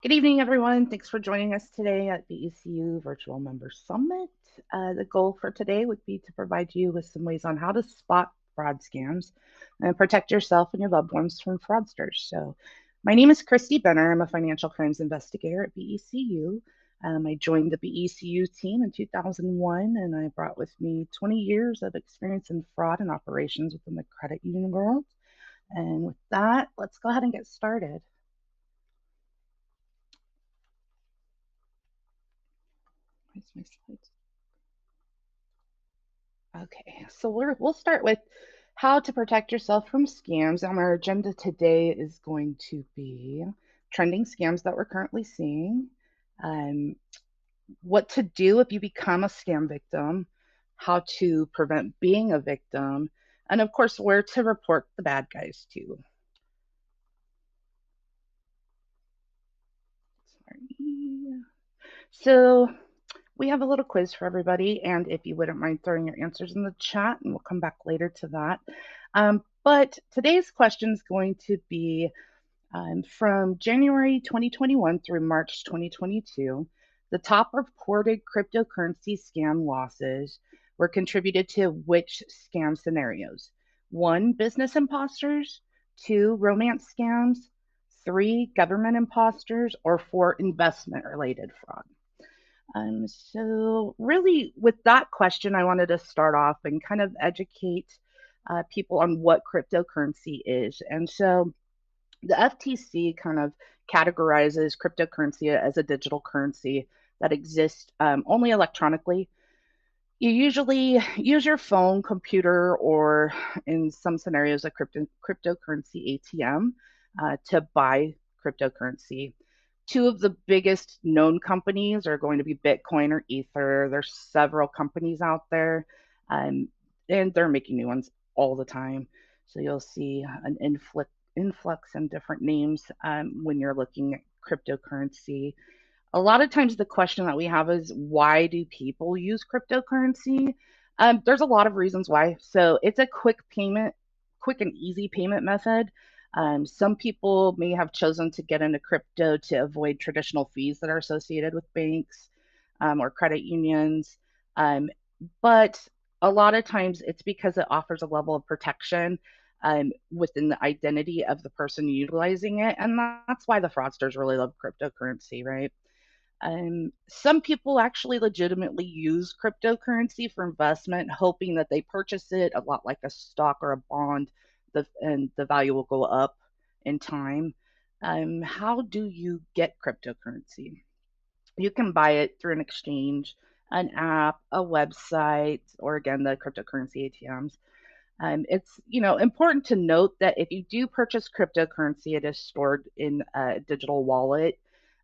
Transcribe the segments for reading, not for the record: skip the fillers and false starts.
Good evening, everyone. Thanks for joining us today at BECU Virtual Member Summit. The goal for today would be to provide you with some ways on how to spot fraud scams and protect yourself and your loved ones from fraudsters. My name is Christy Benner. I'm a financial crimes investigator at BECU. I joined the BECU team in 2001, and I brought with me 20 years of experience in fraud and operations within the credit union world. And with that, let's go ahead and get started. Where's my slides? Okay, so we'll start with how to protect yourself from scams. And our agenda today is going to be trending scams that we're currently seeing, um, what to do if you become a scam victim, how to prevent being a victim, and of course, where to report the bad guys to. Sorry. So we have a little quiz for everybody, and if you wouldn't mind throwing your answers in the chat, and we'll come back later to that. But today's question is going to be from January 2021 through March 2022. The top reported cryptocurrency scam losses were contributed to which scam scenarios? One, business imposters, two, romance scams, three, government imposters, or four, investment related fraud. So really with that question, I wanted to start off and kind of educate people on what cryptocurrency is. And so the FTC kind of categorizes cryptocurrency as a digital currency that exists only electronically. You usually use your phone, computer, or in some scenarios, a cryptocurrency ATM to buy cryptocurrency. Two of the biggest known companies are going to be Bitcoin or Ether. There's several companies out there, um, and they're making new ones all the time. So you'll see an influx in different names when you're looking at cryptocurrency. A lot of times the question that we have is why do people use cryptocurrency? There's a lot of reasons why. So it's a quick and easy payment method. Some people may have chosen to get into crypto to avoid traditional fees that are associated with banks or credit unions. Um, but a lot of times it's because it offers a level of protection within the identity of the person utilizing it. And that's why the fraudsters really love cryptocurrency, right? Some people actually legitimately use cryptocurrency for investment, hoping that they purchase it a lot like a stock or a bond, and the value will go up in time. How do you get cryptocurrency? You can buy it through an exchange, an app, a website, or again, the cryptocurrency ATMs. It's important to note that if you do purchase cryptocurrency, it is stored in a digital wallet,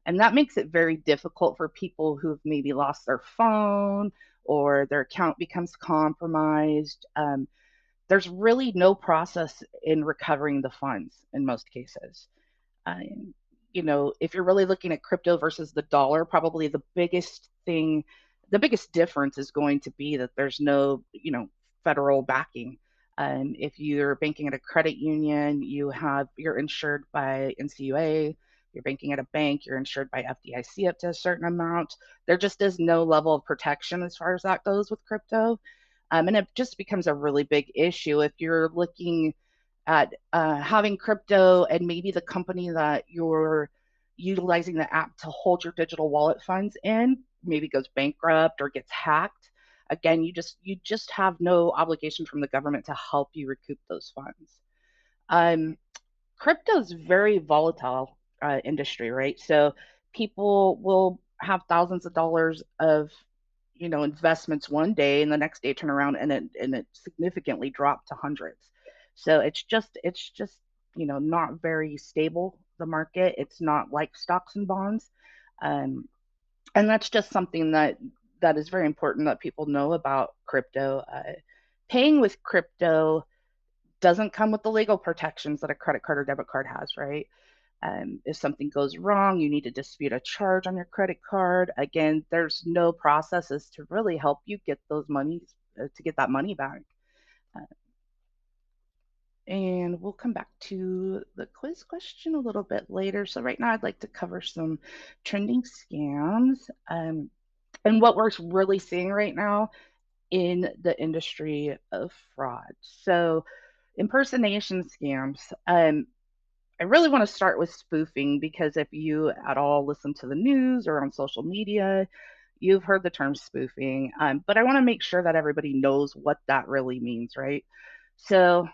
and that makes it very difficult for people who've maybe lost their phone or their account becomes compromised. There's really no process in recovering the funds in most cases. Um, if you're really looking at crypto versus the dollar, probably the biggest difference is going to be that there's no, federal backing. If you're banking at a credit union, you're insured by NCUA. You're banking at a bank, you're insured by FDIC up to a certain amount. There just is no level of protection as far as that goes with crypto. And it just becomes a really big issue if you're looking at having crypto and maybe the company that you're utilizing the app to hold your digital wallet funds in maybe goes bankrupt or gets hacked. Again, you just have no obligation from the government to help you recoup those funds. um, Crypto is very volatile industry, right? So people will have thousands of dollars of investments one day, and the next day turn around and it significantly dropped to hundreds. So it's just not very stable. The market, it's not like stocks and bonds, um, and that's just something that is very important that people know about crypto. Paying with crypto doesn't come with the legal protections that a credit card or debit card has, right? If something goes wrong, you need to dispute a charge on your credit card. Again, there's no processes to really help you get those monies to get that money back. Uh, And we'll come back to the quiz question a little bit later. So, right now, I'd like to cover some trending scams and what we're really seeing right now in the industry of fraud. So, impersonation scams. I really want to start with spoofing because if you at all listen to the news or on social media, you've heard the term spoofing. But I want to make sure that everybody knows what that really means, right? So,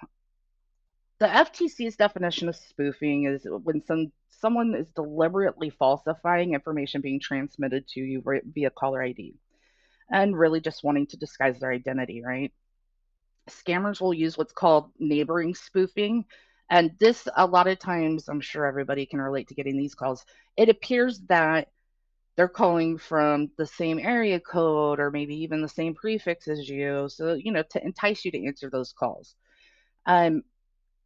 the FTC's definition of spoofing is when someone is deliberately falsifying information being transmitted to you via caller ID and really just wanting to disguise their identity, right? Scammers will use what's called neighboring spoofing. And this, a lot of times, I'm sure everybody can relate to getting these calls. It appears that they're calling from the same area code or maybe even the same prefix as you. So, to entice you to answer those calls. Um,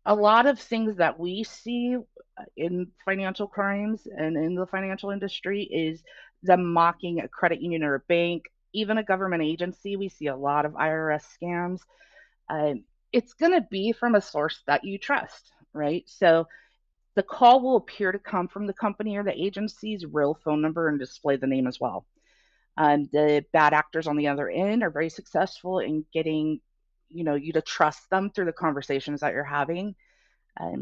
a lot of things that we see in financial crimes and in the financial industry is them mocking a credit union or a bank, even a government agency. We see a lot of IRS scams. It's going to be from a source that you trust, right? So the call will appear to come from the company or the agency's real phone number and display the name as well. The bad actors on the other end are very successful in getting you to trust them through the conversations that you're having.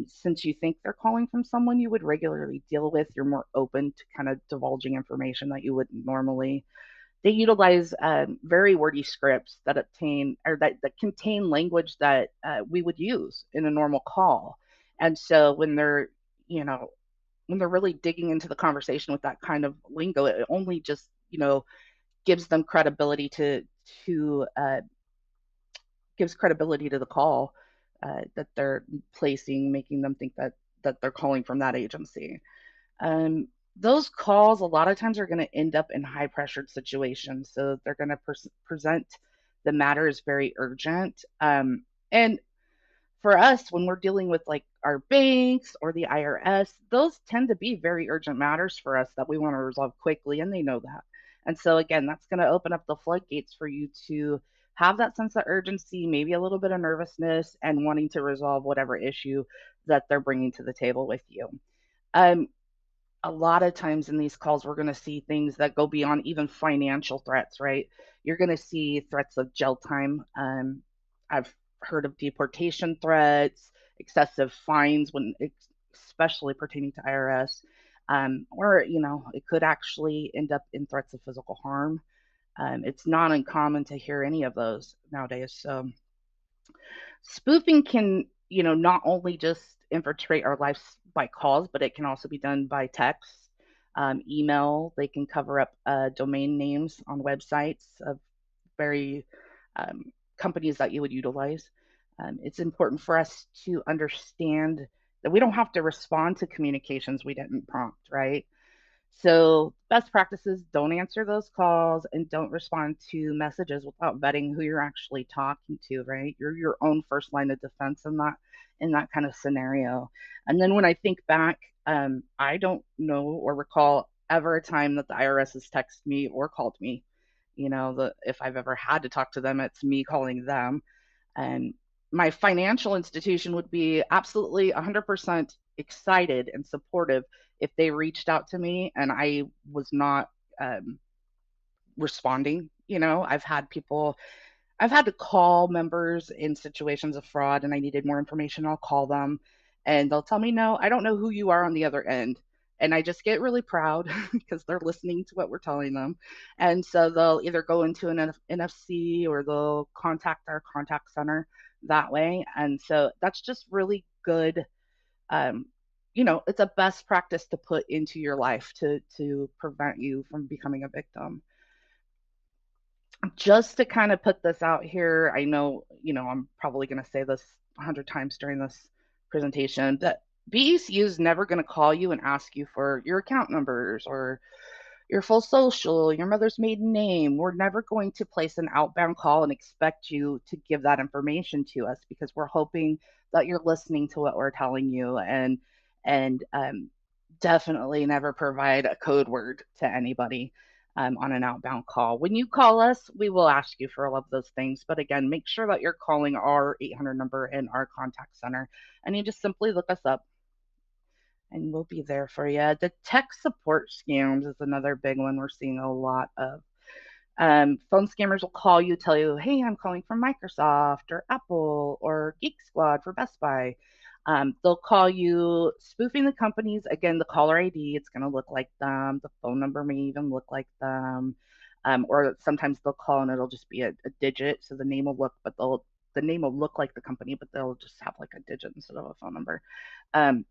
Since you think they're calling from someone you would regularly deal with, you're more open to kind of divulging information that you wouldn't normally. They utilize very wordy scripts that obtain or that contain language that we would use in a normal call. And so you know, when they're really digging into the conversation with that kind of lingo, it only just, gives them credibility to gives credibility to the call that they're placing, making them think that they're calling from that agency. Um, those calls a lot of times are going to end up in high pressured situations, so they're going to present the matter as very urgent. And for us, when we're dealing with like our banks or the IRS, those tend to be very urgent matters for us that we want to resolve quickly, and they know that. And so, again, that's going to open up the floodgates for you to have that sense of urgency, maybe a little bit of nervousness, and wanting to resolve whatever issue that they're bringing to the table with you. Um, a lot of times in these calls, we're going to see things that go beyond even financial threats, right? You're going to see threats of jail time. I've heard of deportation threats, excessive fines especially pertaining to IRS, or it could actually end up in threats of physical harm. It's not uncommon to hear any of those nowadays. So spoofing can, not only just infiltrate our lives by calls, but it can also be done by text, email. They can cover up domain names on websites of very companies that you would utilize. It's important for us to understand that we don't have to respond to communications we didn't prompt, right? So, best practices, don't answer those calls and don't respond to messages without vetting who you're actually talking to, right? You're your own first line of defense in that kind of scenario. And then when I think back, I don't know or recall ever a time that the IRS has texted me or called me. If I've ever had to talk to them, it's me calling them. And my financial institution would be absolutely 100% excited and supportive if they reached out to me and I was not um, responding. I've had to call members in situations of fraud and I needed more information. I'll call them and they'll tell me, no, I don't know who you are on the other end. And I just get really proud because they're listening to what we're telling them. And so they'll either go into an NFC or they'll contact our contact center that way. And so that's just really good. Um, it's a best practice to put into your life to prevent you from becoming a victim. Just to kind of put this out here, I know, I'm probably going to say this 100 times during this presentation, but BECU is never going to call you and ask you for your account numbers or your full social, your mother's maiden name. We're never going to place an outbound call and expect you to give that information to us because we're hoping that you're listening to what we're telling you and definitely never provide a code word to anybody. on an outbound call. When you call us, we will ask you for all of those things. But again, make sure that you're calling our 800 number in our contact center, and you just simply look us up and we'll be there for you. The tech support scams is another big one we're seeing a lot of. Phone scammers will call you, tell you, hey, I'm calling from Microsoft or Apple or Geek Squad for Best Buy. They'll call you spoofing the companies. Again, the caller ID, it's going to look like them. The phone number may even look like them. Or sometimes they'll call and it'll just be a digit. So the name will look, but the name will look like the company, but they'll just have like a digit instead of a phone number. Um,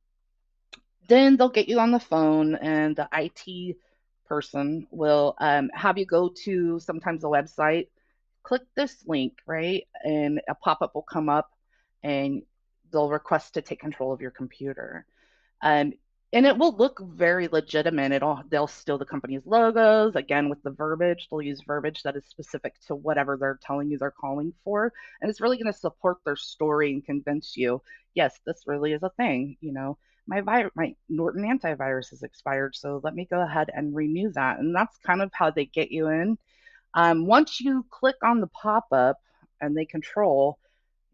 then they'll get you on the phone, and the IT person will have you go to sometimes a website, click this link, right? And a pop up will come up, and they'll request to take control of your computer. Um, and it will look very legitimate. They'll steal the company's logos again with the verbiage. They'll use verbiage that is specific to whatever they're telling you they're calling for, and it's really going to support their story and convince you, yes, this really is a thing. My Norton antivirus has expired, so let me go ahead and renew that. And that's kind of how they get you in. Once you click on the pop up and they control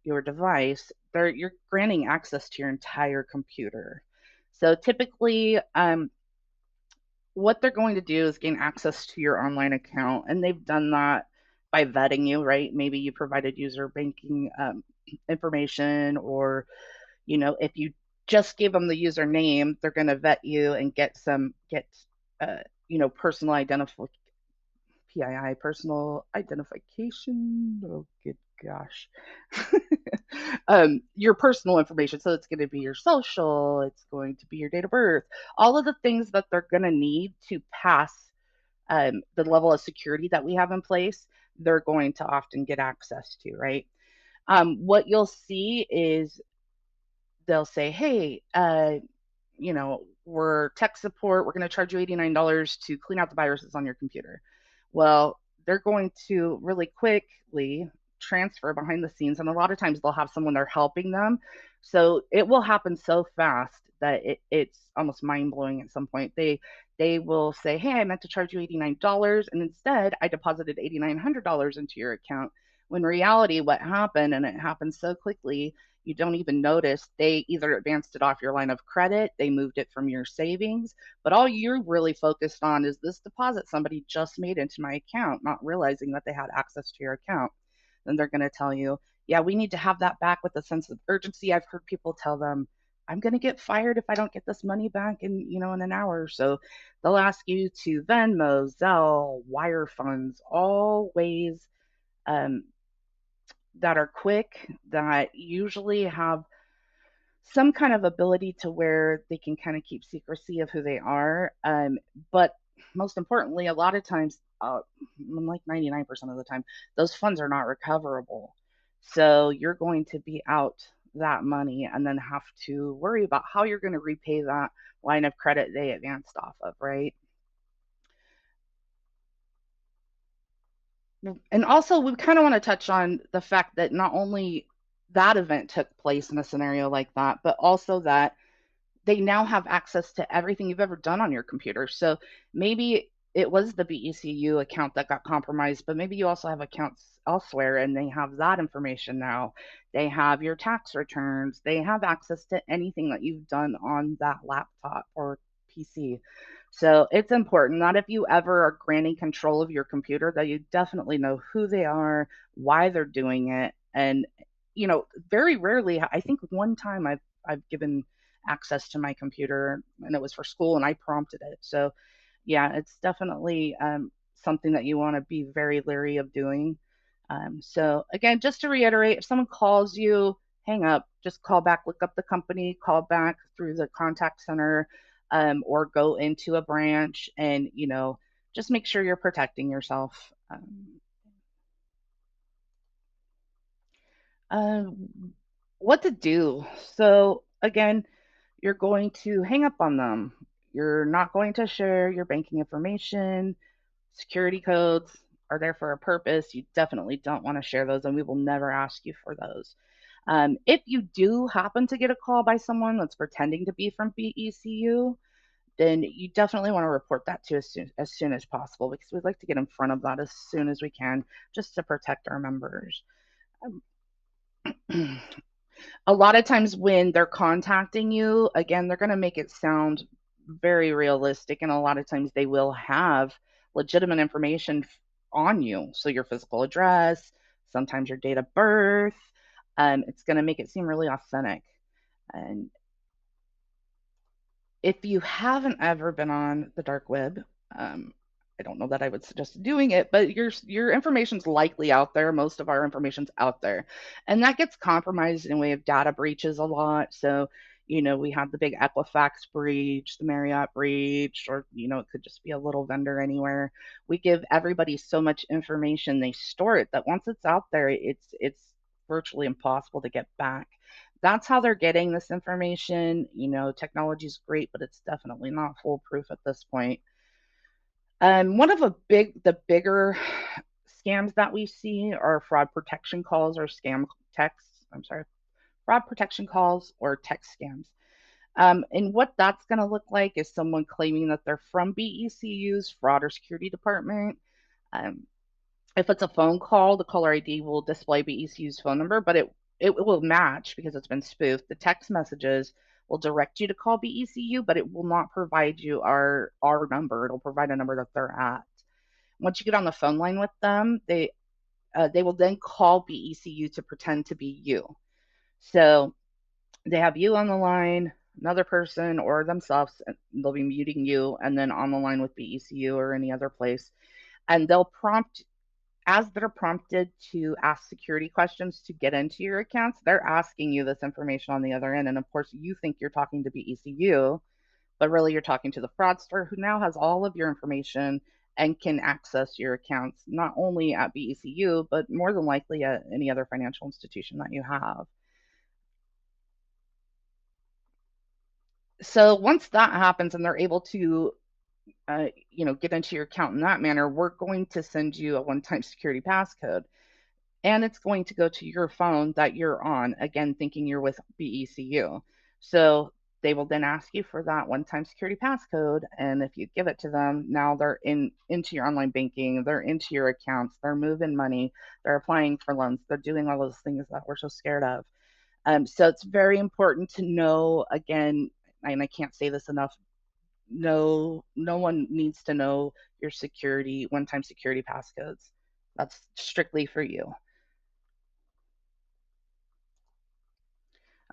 your device, you're granting access to your entire computer. So typically, what they're going to do is gain access to your online account, and they've done that by vetting you, right? Maybe you provided user banking information, or if you just gave them the username, they're going to vet you and get uh, personal identification PII, personal identification. Oh, good gosh. Your personal information. So it's going to be your social, it's going to be your date of birth, all of the things that they're going to need to pass the level of security that we have in place. They're going to often get access to, right? What you'll see is they'll say, hey, we're tech support. We're going to charge you $89 to clean out the viruses on your computer. Well, they're going to really quickly transfer behind the scenes. And a lot of times they'll have someone there helping them. So it will happen so fast that it's almost mind blowing at some point. They will say, hey, I meant to charge you $89. And instead, I deposited $8,900 into your account. When in reality, what happened, and it happened so quickly, you don't even notice. They either advanced it off your line of credit, they moved it from your savings, but all you're really focused on is this deposit somebody just made into my account, not realizing that they had access to your account. Then they're going to tell you, yeah, we need to have that back with a sense of urgency. I've heard people tell them, I'm going to get fired if I don't get this money back in an hour or so. They'll ask you to Venmo, Zelle, wire funds, all ways um, that are quick, that usually have some kind of ability to where they can kind of keep secrecy of who they are. But most importantly, a lot of times, like 99% of the time, those funds are not recoverable. So you're going to be out that money and then have to worry about how you're going to repay that line of credit they advanced off of, right? And also, we kind of want to touch on the fact that not only that event took place in a scenario like that, but also that they now have access to everything you've ever done on your computer. So maybe it was the BECU account that got compromised, but maybe you also have accounts elsewhere and they have that information now. They have your tax returns. They have access to anything that you've done on that laptop or PC. So it's important that if you ever are granting control of your computer, that you definitely know who they are, why they're doing it. And, very rarely, I think one time I've given access to my computer and it was for school and I prompted it. So yeah, it's definitely something that you want to be very leery of doing. So again, just to reiterate, if someone calls you, hang up, just call back, look up the company, call back through the contact center, or go into a branch and, just make sure you're protecting yourself. Uh, what to do? So again, you're going to hang up on them. You're not going to share your banking information. Security codes are there for a purpose. You definitely don't want to share those, and we will never ask you for those. If you do happen to get a call by someone that's pretending to be from BECU, then you definitely want to report that to us as soon as possible, because we'd like to get in front of that as soon as we can, just to protect our members. Um, a lot of times when they're contacting you, again, they're going to make it sound very realistic. And a lot of times they will have legitimate information on you. So your physical address, sometimes your date of birth. It's going to make it seem really authentic. And if you haven't ever been on the dark web, um, I don't know that I would suggest doing it, but your information's likely out there. Most of our information's out there, and that gets compromised in way of data breaches a lot. So, we had the big Equifax breach, the Marriott breach, or it could just be a little vendor anywhere. We give everybody so much information, they store it, that once it's out there, it's virtually impossible to get back. That's how they're getting this information. Technology is great, but it's definitely not foolproof at this point. One of the bigger scams that we see are fraud protection calls or scam texts. I'm sorry, fraud protection calls or text scams. And what that's going to look like is someone claiming that they're from BECU's fraud or security department. Um, if it's a phone call, the caller ID will display BECU's phone number, but it will match because it's been spoofed. The text messages will direct you to call BECU, but it will not provide you our number. It'll provide a number that they're at. Once you get on the phone line with them, they will then call BECU to pretend to be you. So they have you on the line, another person or themselves, and they'll be muting you, and then on the line with BECU or any other place, and they'll prompt as they're prompted to ask security questions to get into your accounts, they're asking you this information on the other end. And of course, you think you're talking to BECU, but really you're talking to the fraudster who now has all of your information and can access your accounts, not only at BECU, but more than likely at any other financial institution that you have. So once that happens and they're able to get into your account in that manner, we're going to send you a one-time security passcode. And it's going to go to your phone that you're on, again, thinking you're with BECU. So they will then ask you for that one-time security passcode, and if you give it to them, now they're into your online banking, they're into your accounts, they're moving money, they're applying for loans, they're doing all those things that we're so scared of. So it's very important to know, again, and I can't say this enough, no one needs to know your one-time security passcodes. That's strictly for you.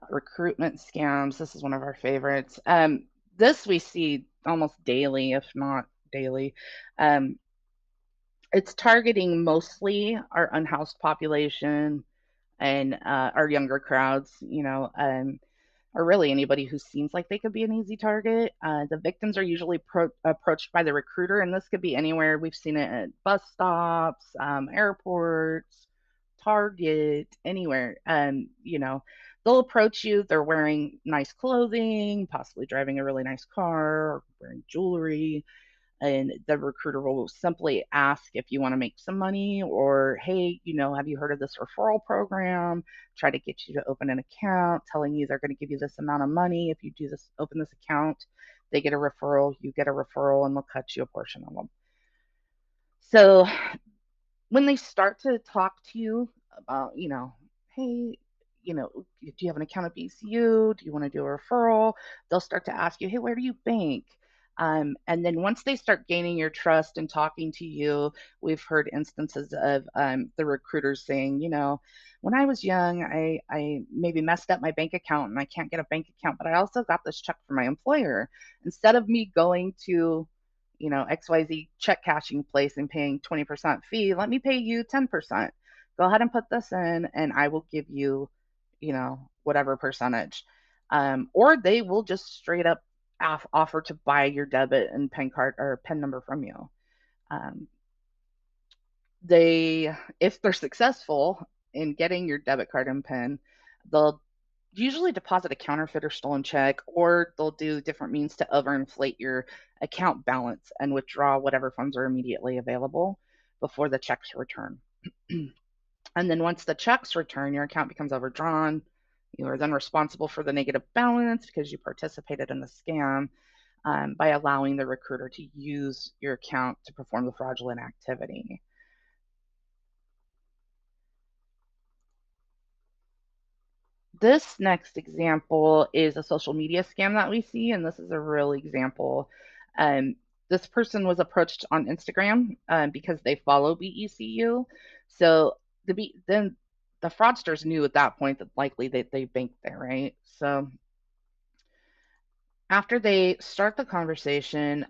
Recruitment scams. This is one of our favorites. This we see almost daily, if not daily. Um, it's targeting mostly our unhoused population and our younger crowds, or really anybody who seems like they could be an easy target. The victims are usually approached by the recruiter, and this could be anywhere. We've seen it at bus stops, airports, Target, anywhere. They'll approach you. They're wearing nice clothing, possibly driving a really nice car, or wearing jewelry, and the recruiter will simply ask if you want to make some money, or hey, have you heard of this referral program? Try to get you to open an account, telling you they're going to give you this amount of money if you open this account. They get a referral, you get a referral, and they'll cut you a portion of them. So when they start to talk to you about, hey, do you have an account at BCU? Do you want to do a referral? They'll start to ask you, hey, where do you bank? And then once they start gaining your trust and talking to you, we've heard instances of the recruiters saying, when I was young, I maybe messed up my bank account and I can't get a bank account, but I also got this check from my employer. Instead of me going to XYZ check cashing place and paying 20% fee, let me pay you 10%. Go ahead and put this in and I will give you, whatever percentage. Or they will just straight up offer to buy your debit and PIN card or PIN number from you. Um, if they're successful in getting your debit card and PIN, they'll usually deposit a counterfeit or stolen check, or they'll do different means to overinflate your account balance and withdraw whatever funds are immediately available before the checks return. And then once the checks return, your account becomes overdrawn. You are then responsible for the negative balance because you participated in the scam. by allowing the recruiter to use your account to perform the fraudulent activity. This next example is a social media scam that we see, and this is a real example. Um, this person was approached on Instagram because they follow BECU. So then the fraudsters knew at that point that likely they banked there, right? So after they start the conversation,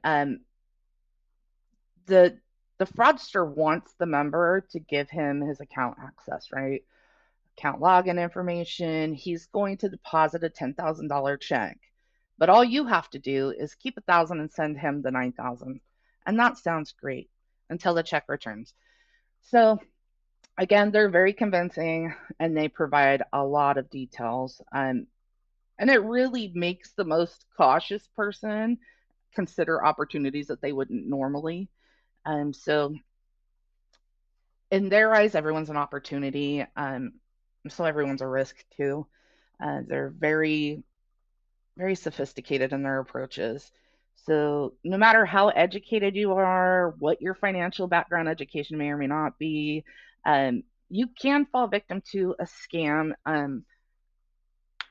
the the fraudster wants the member to give him his account access, right? Account login information. He's going to deposit a $10,000 check. But all you have to do is keep 1,000 and send him the 9,000. And that sounds great until the check returns. So again, they're very convincing and they provide a lot of details. And it really makes the most cautious person consider opportunities that they wouldn't normally. So in their eyes, everyone's an opportunity. So everyone's a risk too. They're very, very sophisticated in their approaches. So no matter how educated you are, what your financial background education may or may not be, you can fall victim to a scam.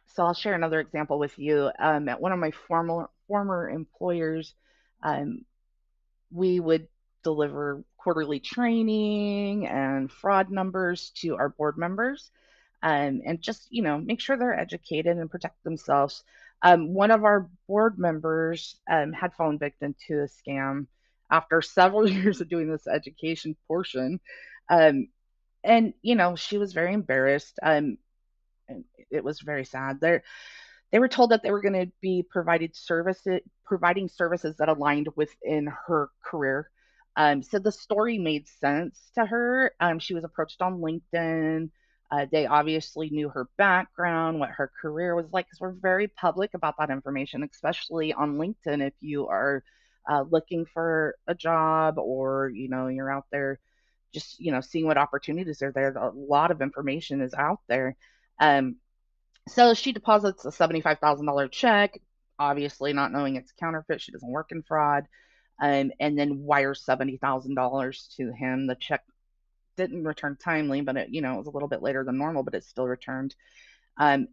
So I'll share another example with you. At one of my former employers, um, we would deliver quarterly training and fraud numbers to our board members, and just make sure they're educated and protect themselves. One of our board members had fallen victim to a scam after several years of doing this education portion, um, and she was very embarrassed. And it was very sad. They were told that they were going to be providing services that aligned within her career. So the story made sense to her. She was approached on LinkedIn. They obviously knew her background, what her career was like, because we're very public about that information, especially on LinkedIn. If you are looking for a job, or you're out there just seeing what opportunities are there, a lot of information is out there. Um, so she deposits a $75,000 check, obviously not knowing it's counterfeit. She doesn't work in fraud, and then wires $70,000 to him. The check didn't return timely, but it was a little bit later than normal, but it still returned.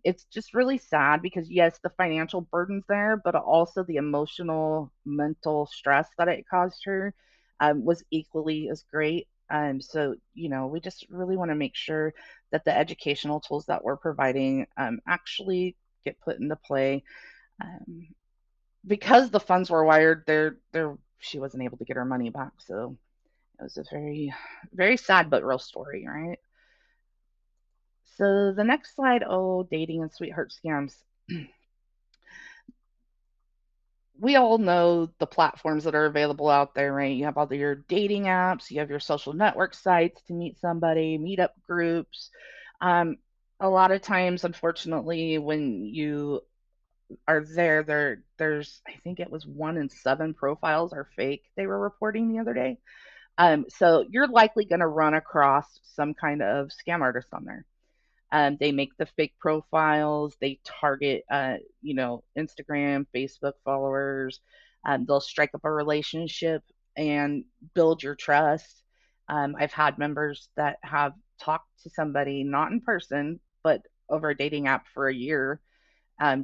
It's just really sad because yes, the financial burden's there, but also the emotional, mental stress that it caused her was equally as great. So we just really want to make sure that the educational tools that we're providing actually get put into play. Um, because the funds were wired, there she wasn't able to get her money back. So it was a very, very sad but real story, right? So the next slide, oh, dating and sweetheart scams. We all know the platforms that are available out there, right? You have all your dating apps, you have your social network sites to meet somebody, meetup groups. Um, a lot of times, unfortunately, when you are there's I think it was 1 in 7 profiles are fake. They were reporting the other day. So you're likely going to run across some kind of scam artist on there. They make the fake profiles. They target, Instagram, Facebook followers. They'll strike up a relationship and build your trust. I've had members that have talked to somebody not in person, but over a dating app for a year,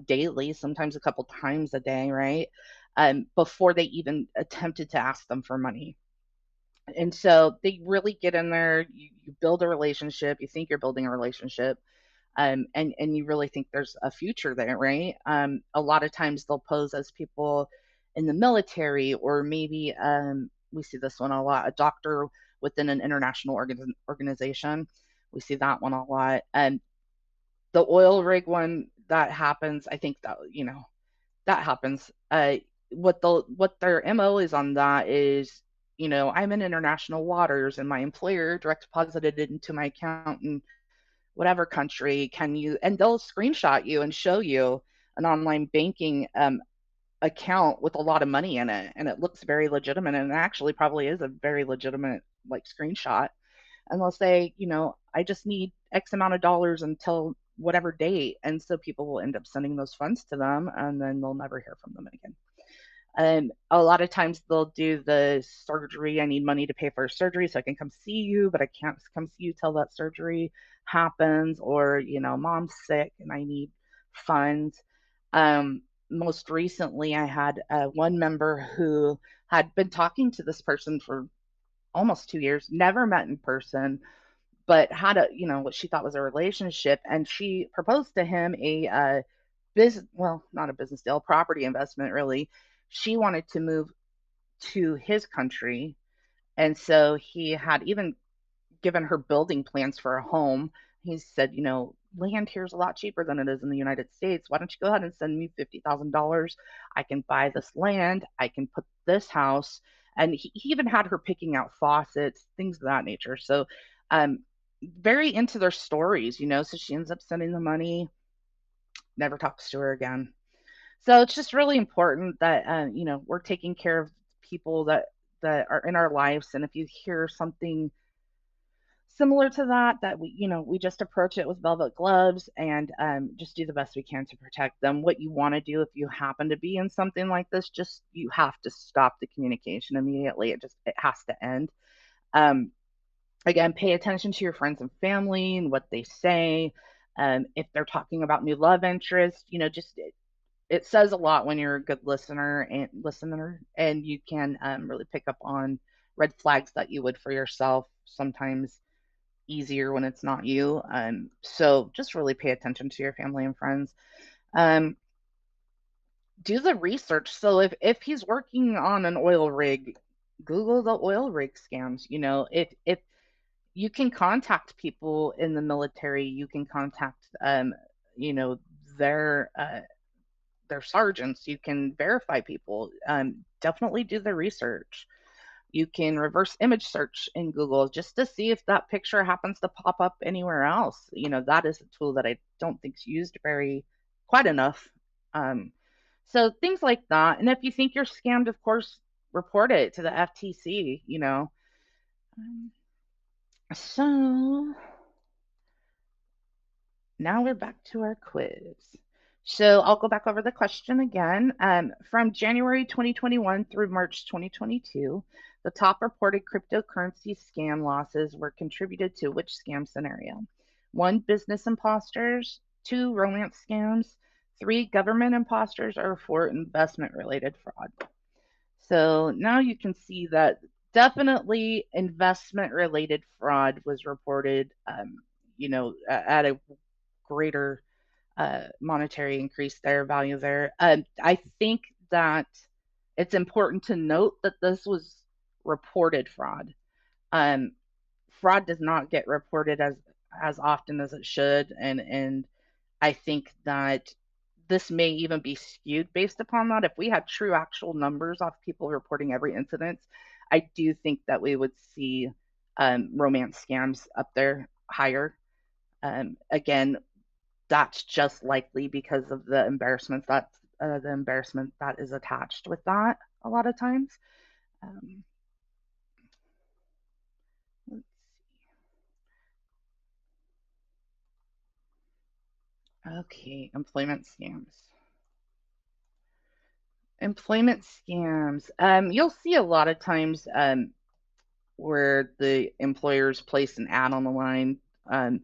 daily, sometimes a couple times a day, right? Before they even attempted to ask them for money. And so they really get in there. You build a relationship. You think you're building a relationship, and you really think there's a future there, right? A lot of times they'll pose as people in the military, or maybe we see this one a lot, a doctor within an international organization. We see that one a lot. And the oil rig one that happens, I think that that happens. What their MO is on that is, I'm in international waters and my employer direct deposited it into my account in whatever country. Can you? And they'll screenshot you and show you an online banking account with a lot of money in it, and it looks very legitimate, and it actually probably is a very legitimate like screenshot. And they'll say, I just need X amount of dollars until whatever date, and so people will end up sending those funds to them, and then they'll never hear from them again. A lot of times they'll do the surgery. I need money to pay for surgery so I can come see you, but I can't come see you till that surgery happens, or, mom's sick and I need funds. Most recently, I had one member who had been talking to this person for almost 2 years, never met in person, but had what she thought was a relationship. And she proposed to him a business, well, not a business deal, property investment, really. She wanted to move to his country. And so he had even given her building plans for a home. He said, land here's a lot cheaper than it is in the United States. Why don't you go ahead and send me $50,000? I can buy this land. I can put this house. And he even had her picking out faucets, things of that nature. So, very into their stories, so she ends up sending the money, never talks to her again. So it's just really important that, we're taking care of people that are in our lives. And if you hear something similar to that, that we just approach it with velvet gloves and just do the best we can to protect them. What you want to do if you happen to be in something like this, just you have to stop the communication immediately. It has to end. Um, Again, pay attention to your friends and family and what they say. If they're talking about new love interest, just it says a lot when you're a good listener, and you can really pick up on red flags that you would for yourself. Sometimes easier when it's not you. So just really pay attention to your family and friends. Um, do the research. So if he's working on an oil rig, Google the oil rig scams. If you can contact people in the military, you can contact you know their their sergeants. You can verify people. Definitely do the research. You can reverse image search in Google just to see if that picture happens to pop up anywhere else. That is a tool that I don't think is used quite enough. Um, so things like that. And if you think you're scammed, of course, report it to the FTC. Um, so now we're back to our quiz. So I'll go back over the question again. From January 2021 through March 2022, the top reported cryptocurrency scam losses were contributed to which scam scenario? One, business imposters; two, romance scams; three, government imposters; or four, investment related fraud. So now you can see that definitely investment related fraud was reported, at a greater monetary increase there, value there. I think that it's important to note that this was reported fraud. Um, Fraud does not get reported as often as it should, and I think that this may even be skewed based upon that. If we had true actual numbers off people reporting every incident, I do think that we would see romance scams up there higher. Again, that's just likely because of the embarrassment that is attached with that a lot of times. Um, okay, employment scams. Employment scams. You'll see a lot of times where the employers place an ad on the line, um,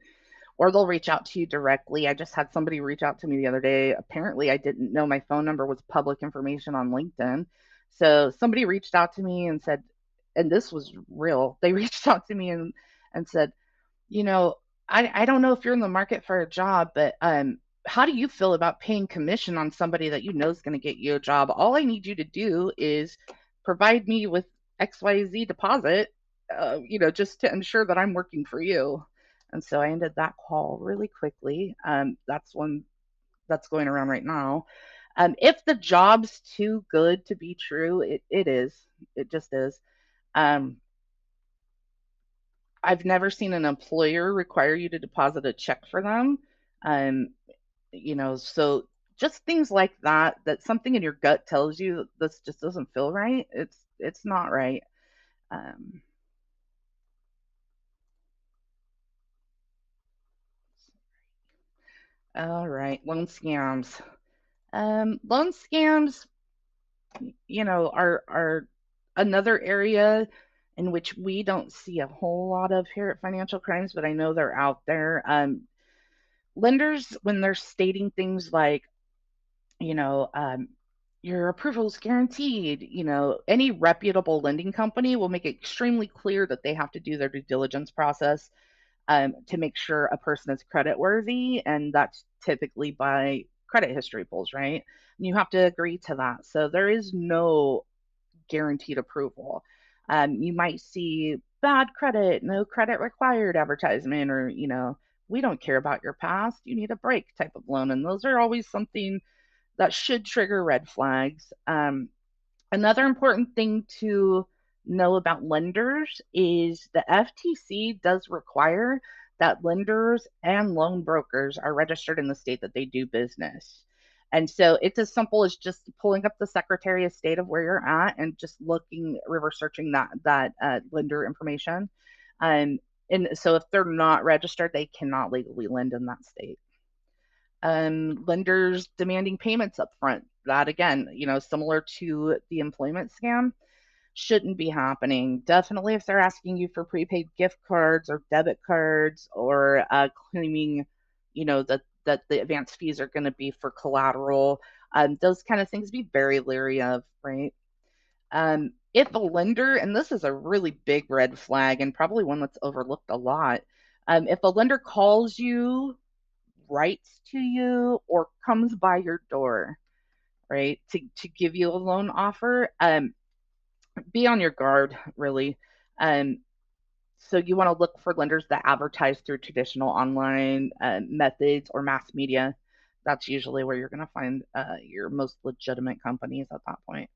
or they'll reach out to you directly. I just had somebody reach out to me the other day. Apparently, I didn't know my phone number was public information on LinkedIn. So somebody reached out to me and said, and this was real. They reached out to me and said, you know, I don't know if you're in the market for a job, but how do you feel about paying commission on somebody that you know is going to get you a job? All I need you to do is provide me with XYZ deposit, just to ensure that I'm working for you. And so I ended that call really quickly. That's one that's going around right now. If the job's too good to be true, it is. It just is. Um, I've never seen an employer require you to deposit a check for them. Um, so just things like that, that something in your gut tells you this just doesn't feel right. It's not right. Um, all right, loan scams. Loan scams, are another area in which we don't see a whole lot of here at Financial Crimes, but I know they're out there. Lenders, when they're stating things like, you know, your approval is guaranteed, any reputable lending company will make it extremely clear that they have to do their due diligence process to make sure a person is credit worthy, and that's typically by credit history pulls, right? And you have to agree to that. So there is no guaranteed approval. You might see bad credit, no credit required advertisement, or, we don't care about your past, you need a break type of loan. And those are always something that should trigger red flags. Another important thing to know about lenders is the FTC does require that lenders and loan brokers are registered in the state that they do business. And so it's as simple as just pulling up the Secretary of State of where you're at and just looking, reverse searching that lender information. Um, and so if they're not registered, they cannot legally lend in that state. Lenders demanding payments up front. That again, similar to the employment scam, shouldn't be happening. Definitely, if they're asking you for prepaid gift cards or debit cards, or claiming, that the advance fees are going to be for collateral, those kind of things, be very leery of, right? If a lender, and this is a really big red flag and probably one that's overlooked a lot, if a lender calls you, writes to you, or comes by your door, right, to give you a loan offer, be on your guard, really. Um, so you want to look for lenders that advertise through traditional online methods or mass media. That's usually where you're going to find your most legitimate companies at that point.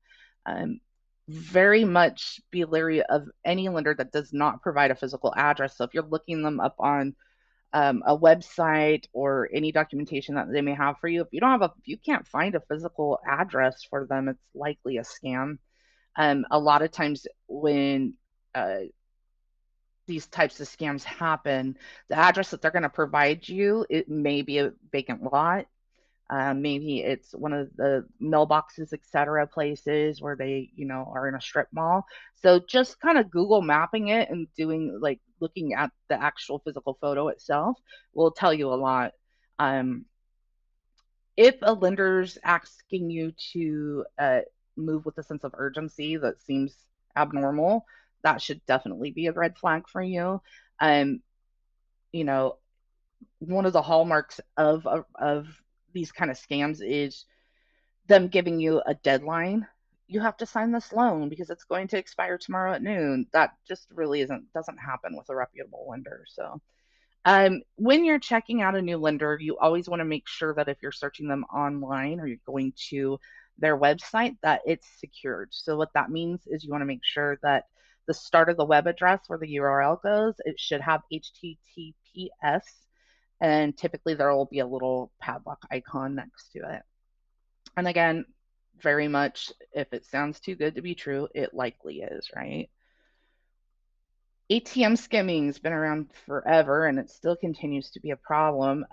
Um, Very much be leery of any lender that does not provide a physical address. So if you're looking them up on a website or any documentation that they may have for you, if you can't find a physical address for them, it's likely a scam. A lot of times when uh, these types of scams happen, the address that they're going to provide you, it may be a vacant lot. Maybe it's one of the mailboxes, etc., places where they, are in a strip mall. So just kind of Google mapping it and doing, like, looking at the actual physical photo itself will tell you a lot. Um, if a lender's asking you to move with a sense of urgency that seems abnormal, that should definitely be a red flag for you. Um, you know, One of the hallmarks of these kind of scams is them giving you a deadline. You have to sign this loan because it's going to expire tomorrow at noon. That just really doesn't happen with a reputable lender. So when you're checking out a new lender, you always want to make sure that if you're searching them online or you're going to their website, that it's secured. So what that means is you want to make sure that the start of the web address where the URL goes, it should have HTTPS, and typically there will be a little padlock icon next to it. And again, very much, if it sounds too good to be true, it likely is, right? ATM skimming has been around forever and it still continues to be a problem.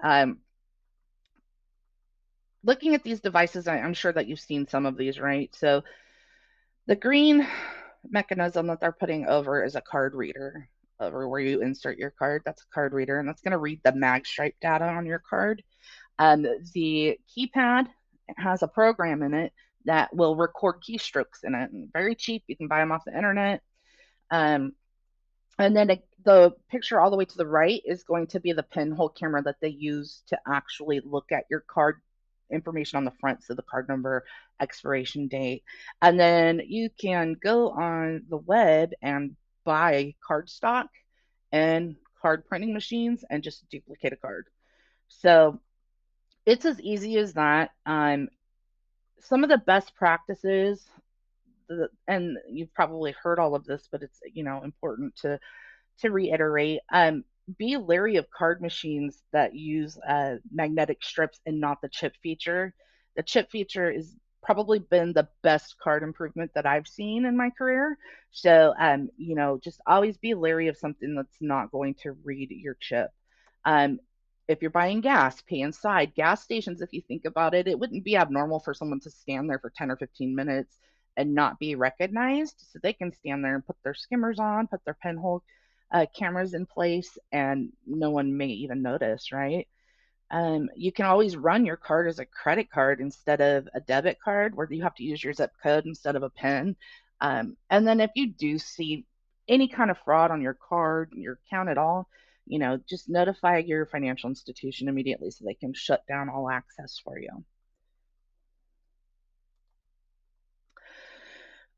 Looking at these devices, I'm sure that you've seen some of these, right? So the green mechanism that they're putting over is a card reader, over where you insert your card. That's a card reader, and that's going to read the mag stripe data on your card. The keypad has a program in it that will record keystrokes in it. Very cheap. You can buy them off the internet. Um, And then the picture all the way to the right is going to be the pinhole camera that they use to actually look at your card information on the front, so the card number, expiration date. And then you can go on the web and buy card stock and card printing machines and just duplicate a card. So it's as easy as that. Some of the best practices, and you've probably heard all of this, but it's important to reiterate, be leery of card machines that use magnetic strips and not the chip feature. The chip feature is probably been the best card improvement that I've seen in my career. So, just always be leery of something that's not going to read your chip. Um, if you're buying gas, pay inside. Gas stations, if you think about it, it wouldn't be abnormal for someone to stand there for 10 or 15 minutes and not be recognized. So they can stand there and put their skimmers on, put their pinhole cameras in place, and no one may even notice, right? You can always run your card as a credit card instead of a debit card, where you have to use your zip code instead of a PIN. And then if you do see any kind of fraud on your card, your account at all, just notify your financial institution immediately so they can shut down all access for you.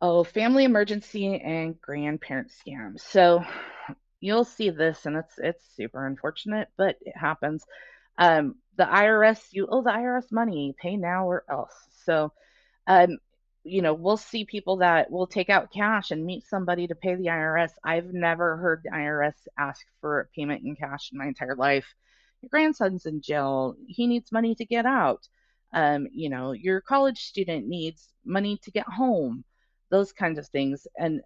Oh, family emergency and grandparent scams. So you'll see this, and it's super unfortunate, but it happens. The IRS, you owe the IRS money, pay now or else. So, um, we'll see people that will take out cash and meet somebody to pay the IRS. I've never heard the IRS ask for a payment in cash in my entire life. Your grandson's in jail. He needs money to get out. Your college student needs money to get home, those kinds of things. And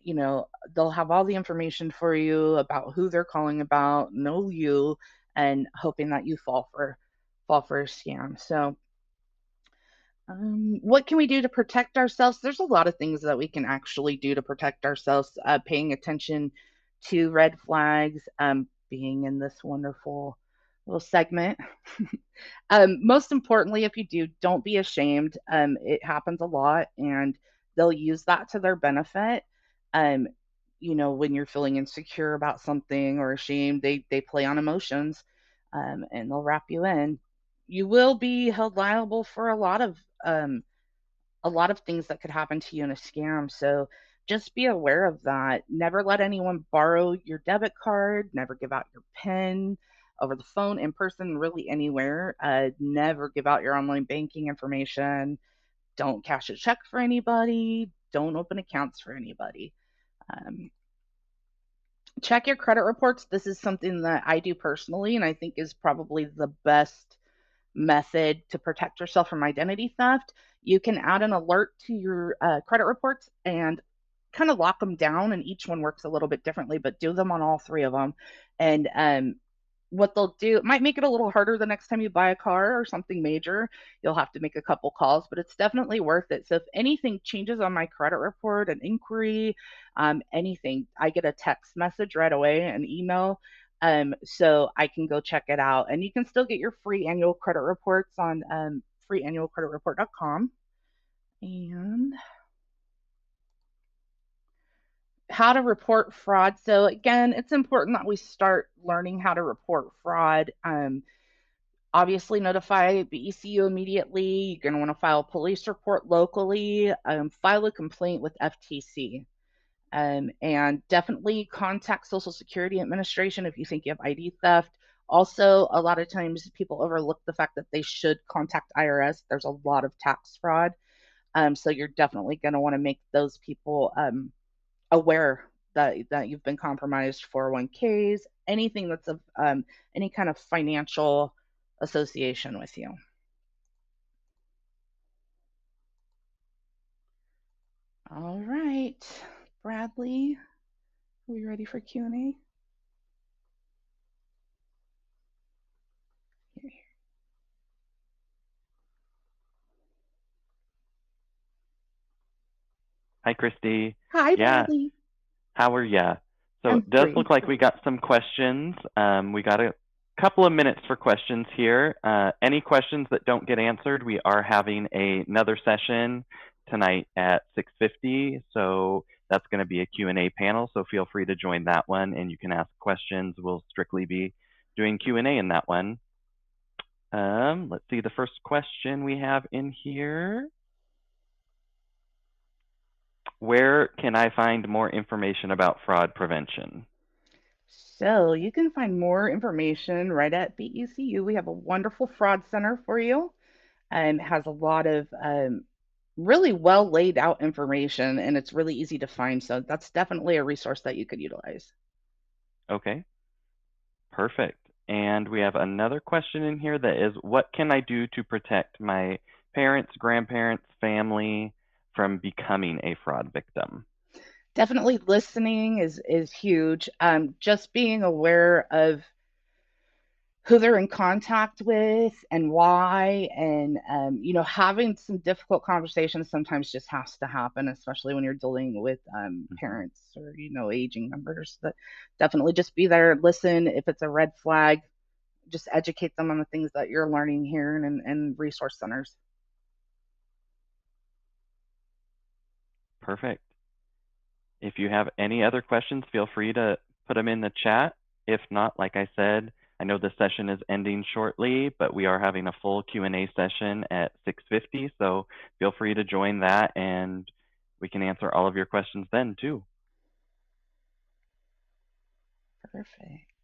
they'll have all the information for you about who they're calling about, know you, and hoping that you fall for a scam. So, what can we do to protect ourselves? There's a lot of things that we can actually do to protect ourselves. Paying attention to red flags, being in this wonderful little segment. Most importantly, if you do, don't be ashamed. It happens a lot, and they'll use that to their benefit. Um, when you're feeling insecure about something or ashamed, they play on emotions, and they'll wrap you in. You will be held liable for a lot of things that could happen to you in a scam. So just be aware of that. Never let anyone borrow your debit card. Never give out your PIN over the phone, in person, really anywhere. Never give out your online banking information. Don't cash a check for anybody. Don't open accounts for anybody. Um, Check your credit reports. This is something that I do personally, and I think is probably the best method to protect yourself from identity theft. You can add an alert to your credit reports and kind of lock them down, and each one works a little bit differently, but do them on all three of them. And what they'll do, it might make it a little harder the next time you buy a car or something major. You'll have to make a couple calls, but it's definitely worth it. So if anything changes on my credit report, an inquiry, anything, I get a text message right away, an email. So I can go check it out. And you can still get your free annual credit reports on freeannualcreditreport.com. And how to report fraud. So again, it's important that we start learning how to report fraud. Obviously, notify BECU immediately. You're going to want to file a police report locally. File a complaint with FTC. And definitely contact Social Security Administration if you think you have ID theft. Also, a lot of times people overlook the fact that they should contact IRS. There's a lot of tax fraud. So you're definitely going to want to make those people aware that you've been compromised, 401ks, anything that's of any kind of financial association with you. All right, Bradley, are we ready for Q&A? Hi, Christy. Hi, Yeah, Bradley. how are ya? So I'm it does great. look like we got some questions. We got a couple of minutes for questions here. Any questions that don't get answered, we are having another session tonight at 6:50. So that's going to be a Q&A panel. So feel free to join that one, and you can ask questions. We'll strictly be doing Q&A in that one. Let's see the first question we have in here. Where can I find more information about fraud prevention? So you can find more information right at BECU. We have a wonderful fraud center for you, and has a lot of really well laid out information, and it's really easy to find. So that's definitely a resource that you could utilize. Okay, perfect. And we have another question in here that is, what can I do to protect my parents, grandparents, family from becoming a fraud victim? Definitely listening is huge. Just being aware of who they're in contact with and why. And, having some difficult conversations sometimes just has to happen, especially when you're dealing with Mhm. parents or, aging members. But definitely just be there, listen. If it's a red flag, just educate them on the things that you're learning here and resource centers. Perfect. If you have any other questions, feel free to put them in the chat. If not, like I said, I know the session is ending shortly, but we are having a full Q&A session at 6:50, so feel free to join that and we can answer all of your questions then too. Perfect.